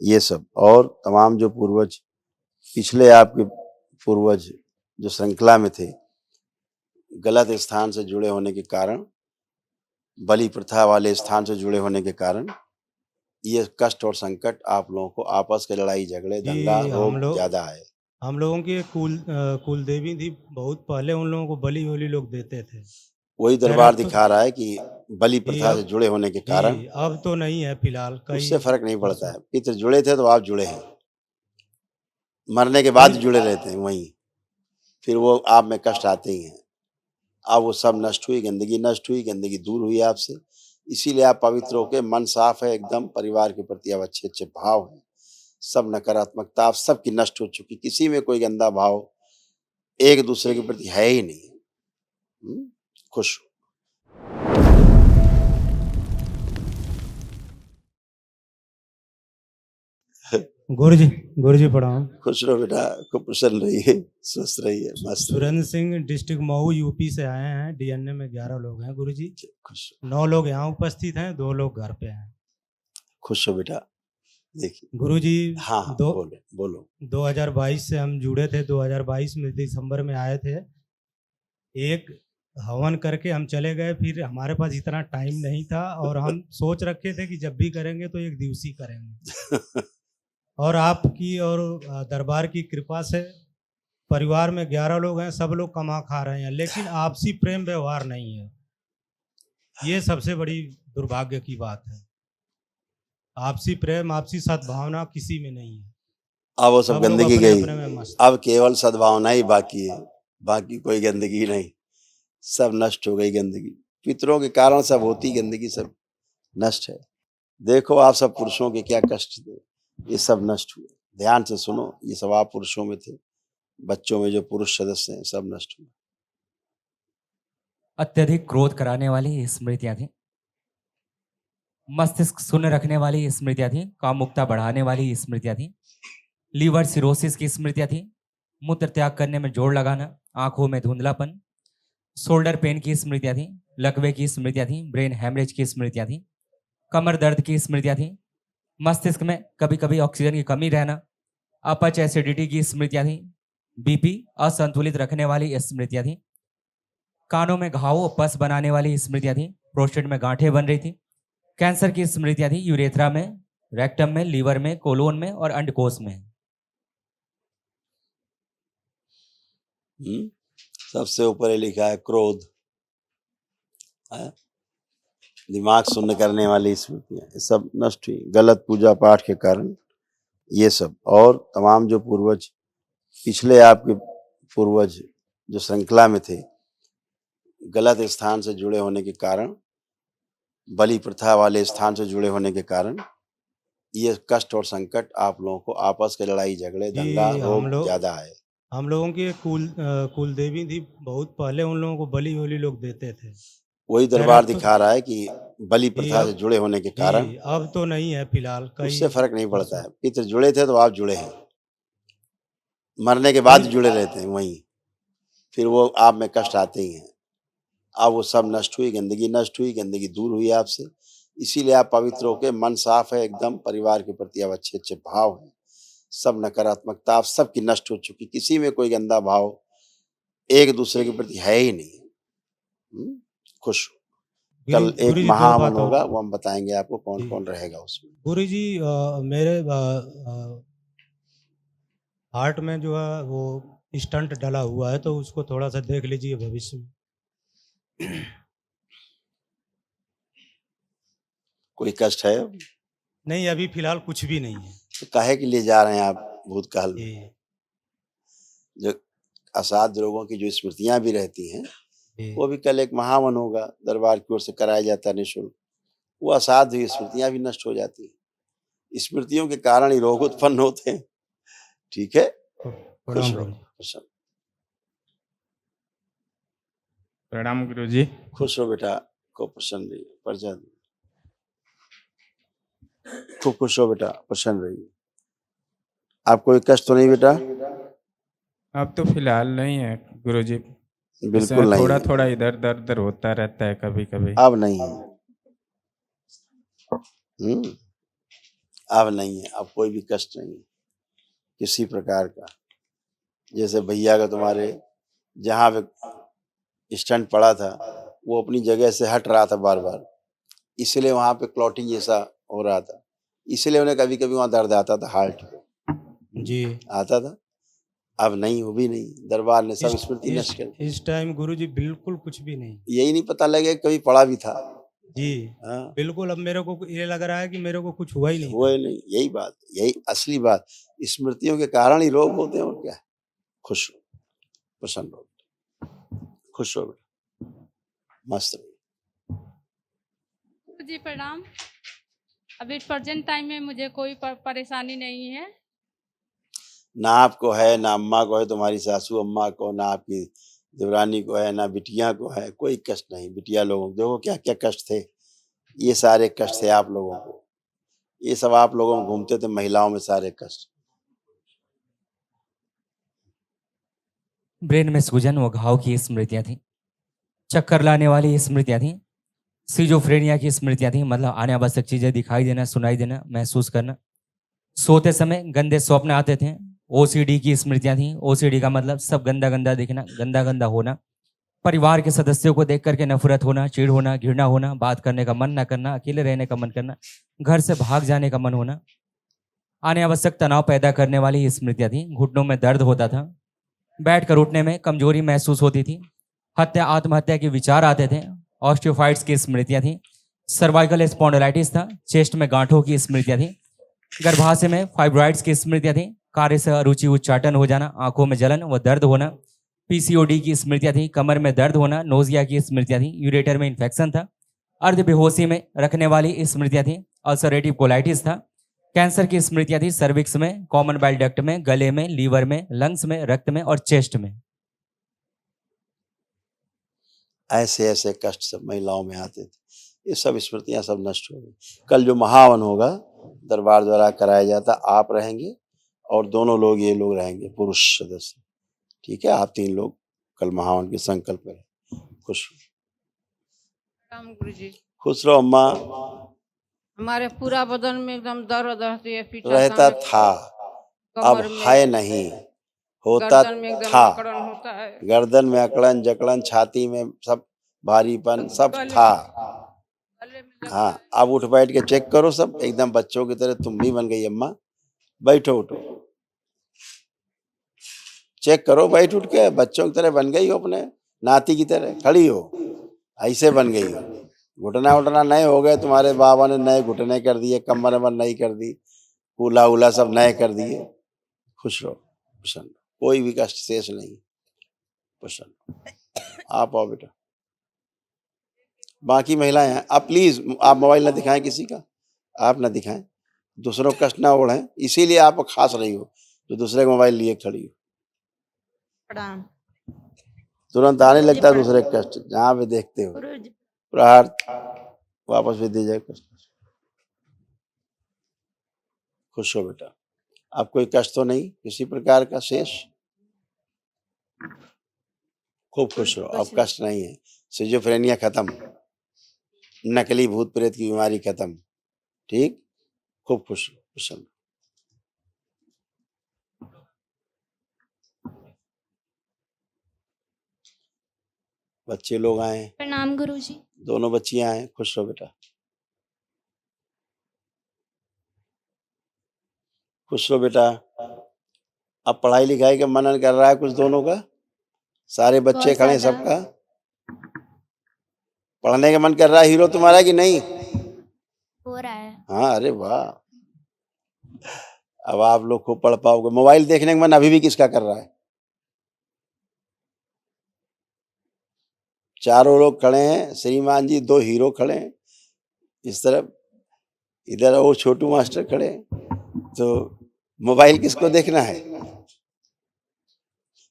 ये सब और तमाम जो पूर्वज पिछले आपके पूर्वज जो श्रृंखला में थे, गलत स्थान से जुड़े होने के कारण, बलि प्रथा वाले स्थान से जुड़े होने के कारण ये कष्ट और संकट आप लोगों को आपस के लड़ाई झगड़े दंगा रोग ज्यादा है। हम लोगों की कुल देवी थी, बहुत पहले उन लोगों को बलि वली लोग देते थे। वही दरबार दिखा रहा है कि बलि प्रथा से जुड़े होने के कारण अब तो नहीं है फिलहाल, उससे फर्क नहीं पड़ता है। पितर जुड़े थे तो आप जुड़े हैं, मरने के बाद जुड़े रहते हैं वहीं, फिर वो आप में कष्ट आते ही हैं। अब वो सब नष्ट हुई, गंदगी नष्ट हुई, गंदगी दूर हुई आपसे, इसीलिए आप पवित्र होके मन साफ है एकदम, परिवार के प्रति अब अच्छे अच्छे भाव हैं, सब नकारात्मकता आप सबकी नष्ट हो चुकी, किसी में कोई गंदा भाव एक दूसरे के प्रति है ही नहीं। खुश हो। गुरु जी प्रणाम। खुश रहो बेटा, खूब प्रसन्न रहिए, स्वस्थ रहिए, मस्त सुरेंद्र सिंह, डिस्ट्रिक्ट मऊ, यूपी से आए हैं। डीएनए में 11 लोग हैं गुरु जी। खुश 9 लोग यहाँ उपस्थित हैं, 2 लोग घर पे हैं। खुश हो बेटा। देखिए गुरु जी, हाँ बोलो 2022 से हम जुड़े थे। 2022 में दिसंबर में आए थे, एक हवन करके हम चले गए। फिर हमारे पास इतना टाइम नहीं था और हम सोच रखे थे कि जब भी करेंगे तो एक दिवसीय करेंगे। और आपकी और दरबार की कृपा से परिवार में 11 लोग हैं, सब लोग कमा खा रहे हैं, लेकिन आपसी प्रेम व्यवहार नहीं है। ये सबसे बड़ी दुर्भाग्य की बात है। आपसी प्रेम, आपसी सद्भावना किसी में नहीं है। अब वो सब गंदगी गई, मस्त। अब केवल सद्भावना ही बाकी है, बाकी कोई गंदगी नहीं, सब नष्ट हो गई गंदगी। पितरों के कारण सब होती गंदगी सब नष्ट है। देखो आप सब पुरुषों के क्या कष्ट थे, ये सब नष्ट हुए। ध्यान से सुनो, ये सब आप पुरुषों में थे, बच्चों में जो पुरुष सदस्य हैं सब नष्ट हुए। अत्यधिक क्रोध कराने वाली स्मृतियां थी, मस्तिष्क शून्य रखने वाली स्मृतियां थी, कामुकता बढ़ाने वाली स्मृतियां थी, लीवर सिरोसिस की स्मृतियां थी, मूत्र त्याग करने में जोर लगाना, आंखों में धुंधलापन, शोल्डर पेन की स्मृतियां थी, लकवे की स्मृतियां थी, ब्रेन हैमरेज की स्मृतियां थी, कमर दर्द की स्मृतियां थी, मस्तिष्क में कभी कभी ऑक्सीजन की कमी रहना, अपच एसिडिटी की स्मृतियां थी, बीपी असंतुलित रखने वाली स्मृतियां थी, कानों में घावों पस बनाने वाली स्मृतियां थी, प्रोस्टेट में गांठें बन रही थी, कैंसर की स्मृतियां थी, यूरेथ्रा में, रेक्टम में, लीवर में, कोलोन में और अंडकोश में। सबसे ऊपर लिखा है क्रोध, दिमाग शून्य करने वाली स्मृतियां सब नष्ट हुई, गलत पूजा पाठ के कारण ये सब और तमाम जो पूर्वज पिछले आपके पूर्वज जो श्रृंखला में थे, गलत स्थान से जुड़े होने के कारण, बलि प्रथा वाले स्थान से जुड़े होने के कारण ये कष्ट और संकट आप लोगों को आपस के लड़ाई झगड़े दंगा रोग ज्यादा है। हम लोगों की कुल देवी थी, बहुत पहले उन लोगों को बलि वली लोग देते थे। वही दरबार दिखा रहा है कि बलि प्रथा से जुड़े होने के कारण अब तो नहीं है फिलहाल, उससे फर्क नहीं पड़ता है। पितर जुड़े थे तो आप जुड़े हैं, मरने के बाद जुड़े रहते हैं वहीं, फिर वो आप में कष्ट आते ही हैं। अब वो सब नष्ट हुई, गंदगी नष्ट हुई, गंदगी दूर हुई आपसे, इसीलिए आप पवित्र होके मन साफ है एकदम, परिवार के प्रति अब अच्छे अच्छे भाव हैं, सब नकारात्मकता आप सबकी नष्ट हो चुकी, किसी में कोई गंदा भाव एक दूसरे के प्रति है ही नहीं। खुश हो। कल एक महाहवन होगा, वो हम बताएंगे आपको कौन कौन रहेगा उसमें। गुरु जी, मेरे हार्ट में जो है वो स्टंट डला हुआ है, तो उसको थोड़ा सा देख लीजिए भविष्य में। कोई कष्ट है? नहीं, अभी फिलहाल कुछ भी नहीं है। तो काहे के लिए जा रहे हैं आप भूतकाल में? जो असाध्य रोगों की जो स्मृतियां भी रहती हैं, वो भी कल एक महावन होगा, दरबार की ओर से कराया जाता है निःशुल्क, वो असाध्य स्मृतियां भी नष्ट हो जाती हैं। स्मृतियों के कारण ही रोग उत्पन्न होते हैं। ठीक है, खुश रहो। प्रणाम गुरु जी। खुश रहो बेटा, को प्रसन्न रहिए, प्रसन्न, खूब खुश हो बेटा, प्रसन्न रहिए। आपको कोई कष्ट तो नहीं बेटा? अब तो फिलहाल नहीं है गुरु जी, बिल्कुल नहीं, थोड़ा थोड़ा इधर दर्द होता रहता है कभी कभी। अब नहीं है। अब नहीं है, अब कोई भी कष्ट नहीं है किसी प्रकार का। जैसे भैया का तुम्हारे जहाँ पे स्टंट पड़ा था वो अपनी जगह से हट रहा था बार बार, इसलिए वहां पे क्लॉटिंग जैसा हो रहा था, इसलिए उन्हें कभी कभी वहां दर्द आता था, हार्ट पे जी। आता था। अब नहीं, वो भी नहीं, दरबार ने सब इस स्मृति नष्ट कर दी। इस टाइम गुरुजी बिल्कुल कुछ भी नहीं। यही नहीं पता लगे कभी पड़ा भी था। जी। हाँ, बिल्कुल अब मेरे को ये लग रहा है कि मेरे को कुछ हुआ ही नहीं। हुआ ही नहीं, यही बात, यही असली बात। स्मृतियों के कारण ही रोग होते हैं, और क्या है। खुश हो, प्रसन्न हो, खुश हो बेटा, मस्त रहो। जी प्रणाम। अभी प्रेजेंट टाइम में मुझे कोई परेशानी नहीं है। ना आपको है, ना अम्मा को है, तुम्हारी सासू अम्मा को, ना आपकी देवरानी को है, ना बिटिया को है, कोई कष्ट नहीं। बिटिया लोगों को देखो क्या क्या कष्ट थे, ये सारे कष्ट थे आप लोगों को, ये सब आप लोगों में घूमते थे, महिलाओं में सारे कष्ट। ब्रेन में सूजन व घाव की स्मृतियां थी, चक्कर लाने वाली स्मृतियां थी, सिजोफ्रेनिया की स्मृतियां थी, मतलब अनावश्यक चीजें दिखाई देना, सुनाई देना, महसूस करना, सोते समय गंदे स्वप्न आते थे, ओसीडी की स्मृतियां थी। ओसीडी का मतलब सब गंदा गंदा दिखना, गंदा गंदा होना, परिवार के सदस्यों को देख करके नफरत होना, चिढ़ होना, घृणा होना, बात करने का मन ना करना, अकेले रहने का मन करना, घर से भाग जाने का मन होना, अनावश्यक तनाव पैदा करने वाली स्मृतियां थी। घुटनों में दर्द होता था, बैठकर उठने में कमजोरी महसूस होती थी, हत्या आत्महत्या के विचार आते थे, ऑस्टियोफाइट्स की स्मृतियां थी, सर्वाइकल स्पॉन्डिलाइटिस था, चेस्ट में गांठों की स्मृतियां थी, गर्भाशय में फाइब्रॉइड्स की स्मृतियां थी, कार्य से अरुचि उच्चाटन हो जाना, आंखों में जलन व दर्द होना, पीसीओडी की स्मृतियां थी, कमर में दर्द होना, नोजिया की स्मृतियां थी, यूरेटर में इन्फेक्शन था, अर्ध बेहोशी में रखने वाली स्मृतियां थी, अल्सरेटिव कोलाइटिस था, कैंसर की स्मृतियां थी, सर्विक्स में, कॉमन बाइल डक्ट में, गले में, लीवर में, लंग्स में, रक्त में और चेस्ट में। ऐसे ऐसे कष्ट सब महिलाओं में आते थे, ये सब स्मृतियां सब नष्ट हो गई। कल जो महावन होगा दरबार द्वारा कराया जाता, आप रहेंगे और दोनों लोग, ये लोग रहेंगे पुरुष सदस्य, ठीक है। आप 3 लोग कल महावन के संकल्प में खुश राम गुरु जी, खुश रहो अम्मा। हमारे पूरा बदन में एकदम दर्द रहती है, पीछा रहता था, अब कमर में, है नहीं, होता गर्दन में एकदम था, अकड़न होता है, गर्दन में अकड़न जकड़न, छाती में सब भारीपन सब गले था। गले में लगता हाँ, है। अब उठ बैठ के चेक करो, सब एकदम बच्चों की तरह तुम भी बन गई अम्मा। बैठो, उठो, चेक करो, बैठ उठ के बच्चों की तरह बन गई हो, अपने नाती की तरह खड़ी हो, ऐसे बन गई हो। घुटना उठना नए हो गए तुम्हारे बाबा ने, नए घुटने कर दिए, कमर वमर नई कर दी, कूला उला सब नए कर दिए। खुश रहो, प्रसन्न, कोई भी कष्ट शेष नहीं, प्रसन्न। आप आओ बेटा, बाकी महिलाएं हैं, आप प्लीज आप मोबाइल ना दिखाएं किसी का, आप ना दिखाएं, दूसरों को कष्ट ना ओढ़ें, इसीलिए आप खास रही हो जो दूसरे का मोबाइल लिए खड़ी हो। प्रणाम तुरंत आने लगता है दूसरे का कष्ट, जहाँ भी देखते हो। गुरु जी। प्रहार वापस भी दे जाए कष्ट। खुश हो बेटा, अब कोई कष्ट तो नहीं किसी प्रकार का शेष, खूब खुश रहो, अब कष्ट नहीं है। सिजोफ्रेनिया खत्म, नकली भूत प्रेत की बीमारी खत्म, ठीक, खूब खुश रहो, प्रसन्न। बच्चे लोग आए, प्रणाम गुरुजी। दोनों बच्चियां आए, खुश रहो बेटा, खुश रहो बेटा। अब पढ़ाई लिखाई का मनन कर रहा है कुछ दोनों का, सारे बच्चे बहुत खड़े हैं ज्यादा। सबका, पढ़ने का मन कर रहा है हीरो तुम्हारा कि नहीं? हो रहा है। हाँ, अरे वाह, अब आप लोग खूब पढ़ पाओगे। मोबाइल देखने का मन अभी भी किसका कर रहा है? चारों लोग खड़े हैं, श्रीमान जी 2 हीरो खड़े हैं इस तरफ, इधर वो छोटू मास्टर खड़े हैं, तो मोबाइल किसको देखना है?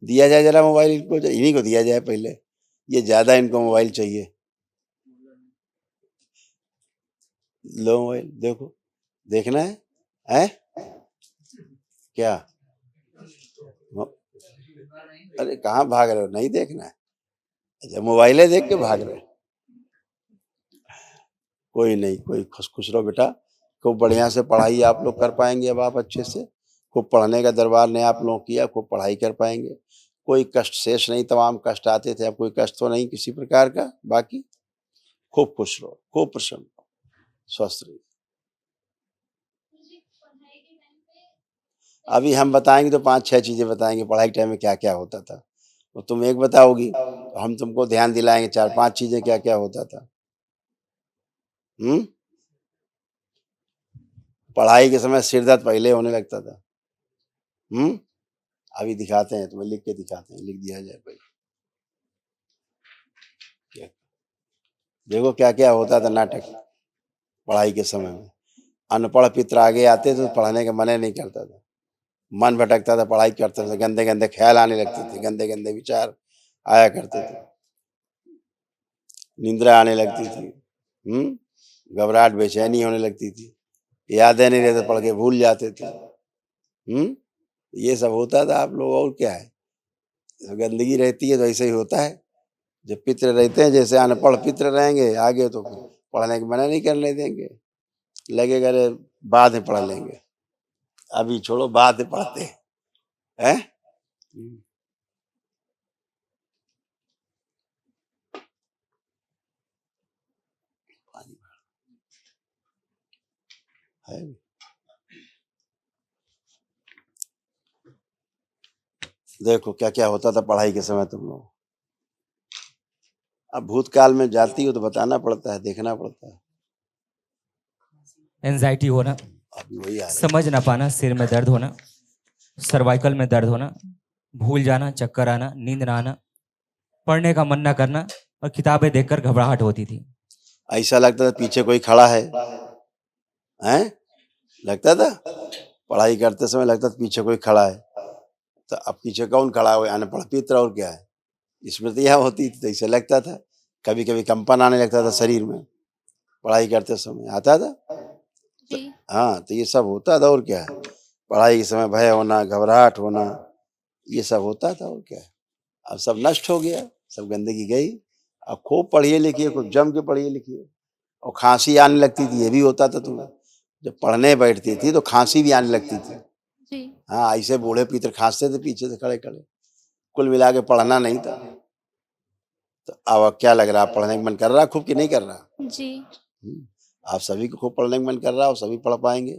दिया जाए जरा मोबाइल इनको, इन्हीं को दिया जाए पहले, ये ज्यादा इनको मोबाइल चाहिए। लो मोबाइल देखो, देखना है क्या? अरे कहाँ भाग रहे हो, नहीं देखना है? अच्छा, मोबाइले देख के भाग रहे, कोई नहीं, कोई खुश खुश रहो बेटा, खूब बढ़िया से पढ़ाई आप लोग कर पाएंगे। अब आप अच्छे से खूब पढ़ने का दरबार ने आप लोग किया, खूब पढ़ाई कर पाएंगे। कोई कष्ट शेष नहीं, तमाम कष्ट आते थे, अब कोई कष्ट तो नहीं किसी प्रकार का। बाकी खूब खुश रहो, खूब प्रसन्न रहो, स्वस्थ रहिए। अभी हम बताएंगे तो 5-6 चीजें बताएंगे पढ़ाई के टाइम में क्या क्या होता था। तो तुम एक बताओगी तो हम तुमको ध्यान दिलाएंगे 4-5 चीजें क्या क्या होता था। पढ़ाई के समय सिर दर्द पहले होने लगता था। अभी दिखाते हैं, तुम्हें लिख के दिखाते हैं, लिख दिया जाए पहले। देखो क्या क्या होता था नाटक पढ़ाई के समय में। अनपढ़ पित्र आगे आते तो पढ़ने का मन नहीं करता था, मन भटकता था, पढ़ाई करते थे, गंदे गंदे ख्याल आने लगते थे, गंदे गंदे विचार आया करते थे, निंद्रा आने लगती थी, घबराहट बेचैनी होने लगती थी, यादें नहीं रहते, पढ़ के भूल जाते थे। ये सब होता था आप लोग। और क्या है, गंदगी रहती है तो ऐसे ही होता है। जब पित्र रहते हैं, जैसे अनपढ़ पित्र रहेंगे आगे तो पढ़ने की मना नहीं करने देंगे, लगेगा अरे बाद में पढ़ लेंगे, अभी छोड़ो बाद में पढ़ते हैं। है देखो क्या क्या होता था पढ़ाई के समय तुम लोग। अब भूतकाल में जाती हो तो बताना पड़ता है, देखना पड़ता है। एंजाइटी होना, अभी वही आ रहा है। समझ ना पाना, सिर में दर्द होना, सर्वाइकल में दर्द होना, भूल जाना, चक्कर आना, नींद ना आना, पढ़ने का मन ना करना और किताबें देखकर घबराहट होती थी। ऐसा लगता था पीछे कोई खड़ा है, हैं? लगता था पढ़ाई करते समय, लगता था पीछे कोई खड़ा है। तो अब पीछे कौन खड़ा है? अनपढ़ पित्र, और क्या है। स्मृतियाँ होती थी तो ऐसे लगता था। कभी कभी कंपन आने लगता था शरीर में, पढ़ाई करते समय आता था। जी। हाँ, तो ये सब होता था। और क्या है, पढ़ाई के समय भय होना, घबराहट होना, ये सब होता था। और क्या है, अब सब नष्ट हो गया, सब गंदगी गई। अब खूब पढ़िए लिखिए, खूब जम के पढ़िए लिखिए। और खांसी आने लगती थी, ये भी होता था तुम्हें। जब पढ़ने बैठती थी तो खांसी भी आने लगती थी। जी। हाँ, ऐसे बूढ़े पितर खांसते थे पीछे से खड़े खड़े। कुल मिला के पढ़ना नहीं था। तो अब क्या लग रहा है, पढ़ने का मन कर रहा खूब कि नहीं कर रहा? जी। आप सभी को खूब पढ़ने का मन कर रहा हो, सभी पढ़ पाएंगे।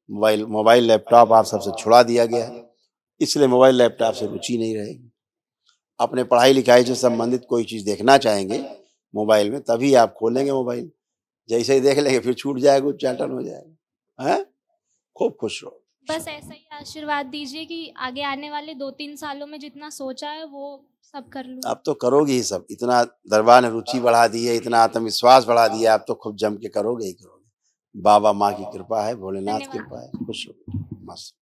मोबाइल लैपटॉप आप सबसे छुड़ा दिया गया है, इसलिए मोबाइल लैपटॉप से रुचि नहीं रहेगी। अपने पढ़ाई लिखाई से संबंधित कोई चीज देखना चाहेंगे मोबाइल में, तभी आप खोलेंगे मोबाइल। जैसे ही देख लेंगे फिर छूट जाएगा, उच्चाटन हो जाएगा। हैं? खूब खुश रहो। बस ऐसा ही आशीर्वाद दीजिए कि आगे आने वाले 2-3 सालों में जितना सोचा है वो सब कर लूँ। अब तो करोगे ही सब। इतना दरबार ने रुचि बढ़ा दी है, इतना आत्मविश्वास बढ़ा दिया, आप तो खूब जम के करोगे ही करोगे। बाबा माँ की कृपा है, भोलेनाथ की धन्यवाद। कृपा है। खुश हो, मस्त।